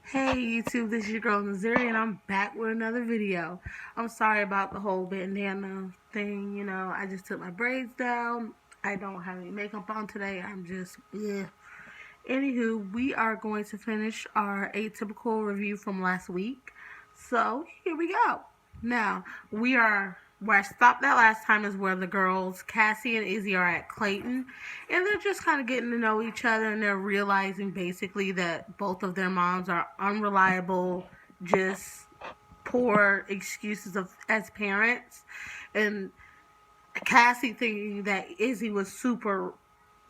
Hey YouTube, this is your girl Missouri, and I'm back with another video. I'm sorry about the whole bandana thing, I just took my braids down. I don't have any makeup on today. I'm just, yeah. Anywho, we are going to finish our Atypical review from last week. So, here we go. Now, where I stopped that last time is where the girls, Cassie and Izzie, are at Clayton. And they're just kind of getting to know each other, and they're realizing basically that both of their moms are unreliable, just poor excuses as parents. And Cassie thinking that Izzie was super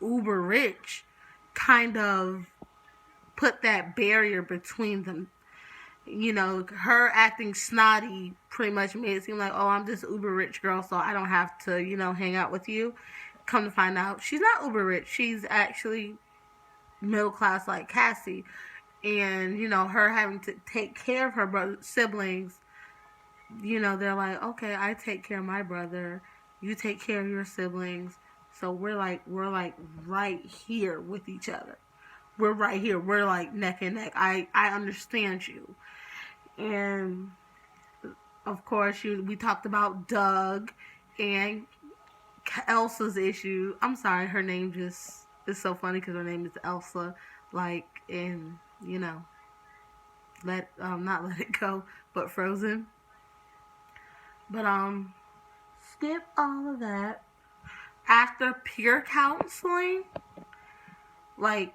uber rich kind of put that barrier between them. Her acting snotty pretty much made it seem like, oh, I'm this uber rich girl, so I don't have to, hang out with you. Come to find out, she's not uber rich. She's actually middle class like Cassie. And, her having to take care of her siblings, they're like, okay, I take care of my brother. You take care of your siblings. So we're like right here with each other. We're right here. We're like neck and neck. I understand you. And of course, we talked about Doug and Elsa's issue. I'm sorry, her name just is so funny because her name is Elsa. Like in not Let It Go, but Frozen. But skip all of that. After peer counseling, like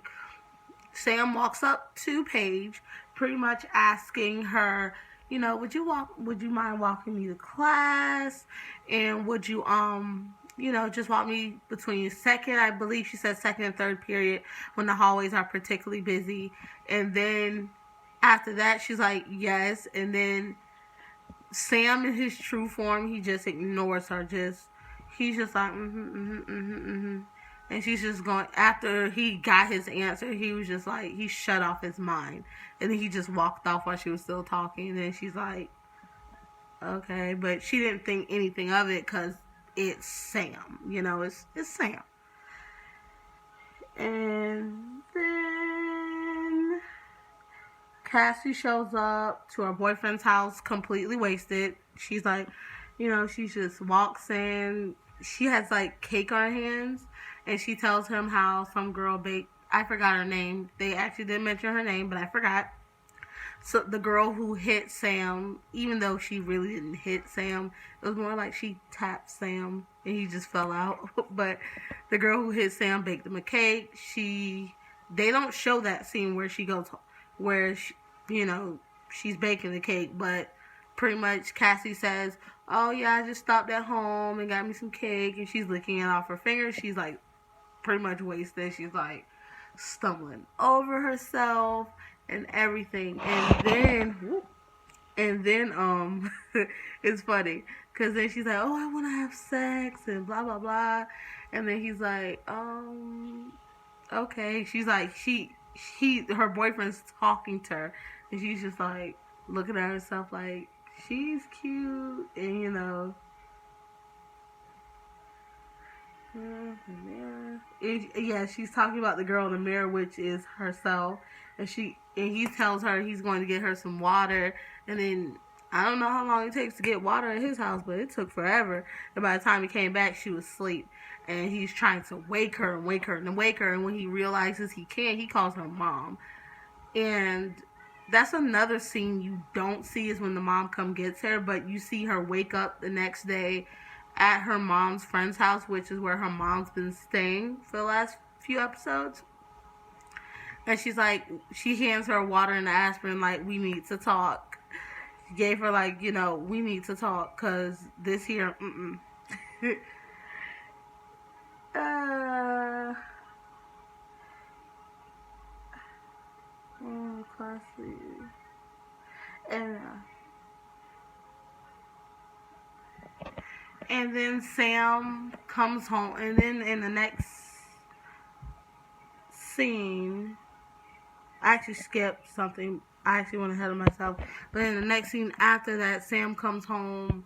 Sam walks up to Paige, pretty much asking her, would you mind walking me to class? And would you just walk me between second, I believe she said second and third period when the hallways are particularly busy. And then after that she's like, yes. And then Sam in his true form, he just ignores her. He's just like, and she's just going, after he got his answer, he was just like, he shut off his mind. And then he just walked off while she was still talking. And then she's like, okay. But she didn't think anything of it because it's Sam. It's Sam. And then Cassie shows up to her boyfriend's house completely wasted. She's like, she just walks in. She has like cake on her hands, and she tells him how some girl baked. I forgot her name. They actually did mention her name, but I forgot. So the girl who hit Sam, even though she really didn't hit Sam, it was more like she tapped Sam and he just fell out. But the girl who hit Sam baked him a cake. They don't show that scene where she goes, where she, she's baking the cake, but pretty much Cassie says, oh yeah, I just stopped at home and got me some cake, and she's licking it off her fingers. She's like pretty much wasted. She's like stumbling over herself and everything. And then it's funny because then she's like, oh, I want to have sex and blah blah blah. And then he's like, okay. She's like, her boyfriend's talking to her, and she's just like looking at herself like she's cute. And yeah, she's talking about the girl in the mirror, which is herself. And he tells her he's going to get her some water. And then I don't know how long it takes to get water at his house, but it took forever. And by the time he came back, she was asleep. And he's trying to wake her and wake her and wake her. And when he realizes he can't, he calls her mom. And that's another scene you don't see, is when the mom gets her, but you see her wake up the next day at her mom's friend's house, which is where her mom's been staying for the last few episodes. And she's like, she hands her water and aspirin, like, we need to talk. She gave her, like, we need to talk, because this here, classy. And then Sam comes home, and then in the next scene, I actually skipped something. I actually went ahead of myself. But in the next scene after that, Sam comes home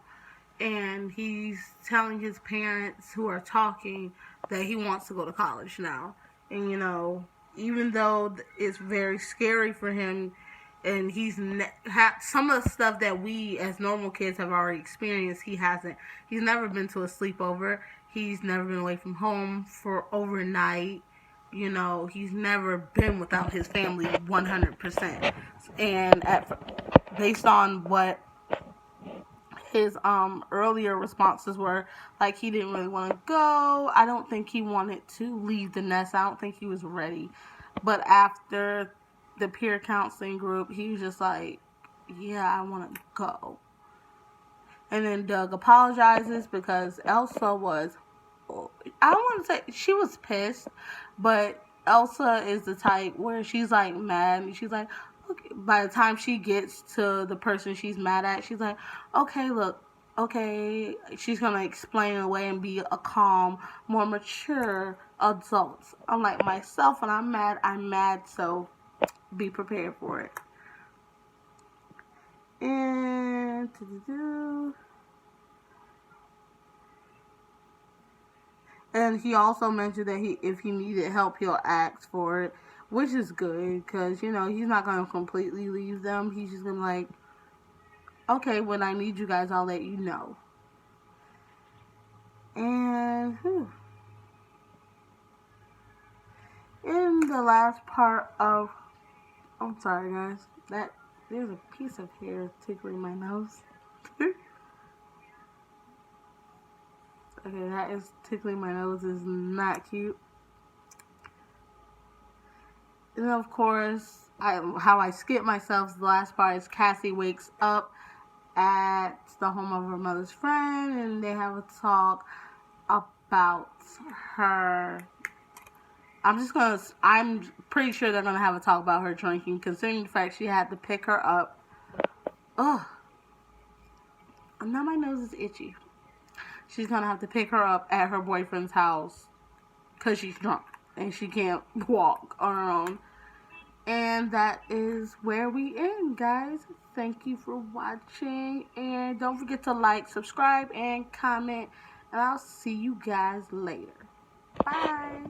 and he's telling his parents, who are talking, that he wants to go to college now. And even though it's very scary for him, And some of the stuff that we as normal kids have already experienced, he hasn't. He's never been to a sleepover. He's never been away from home for overnight. You know, he's never been without his family 100%. And based on what his earlier responses were, like, he didn't really want to go. I don't think he wanted to leave the nest. I don't think he was ready. But after the peer counseling group, he was just like, yeah, I want to go. And then Doug apologizes because Elsa was, I don't want to say she was pissed, but Elsa is the type where she's like mad and she's like, okay, by the time she gets to the person she's mad at, she's like, okay, look, okay, she's gonna explain it away and be a calm, more mature adult. Unlike myself, when I'm mad, so be prepared for it. And he also mentioned that if he needed help, he'll ask for it, which is good because, you know, he's not going to completely leave them. He's just going to like, okay, when I need you guys, I'll let you know. And in the last part of, I'm sorry guys, that there's a piece of hair tickling my nose. Okay, that is tickling my nose. Is not cute. And of course, how I skip myself, the last part is Cassie wakes up at the home of her mother's friend and they have a talk about her. I'm pretty sure they're gonna have a talk about her drinking, considering the fact she had to pick her up. Ugh. Now my nose is itchy. She's gonna have to pick her up at her boyfriend's house because she's drunk and she can't walk on her own. And that is where we end, guys. Thank you for watching. And don't forget to like, subscribe, and comment. And I'll see you guys later. Bye.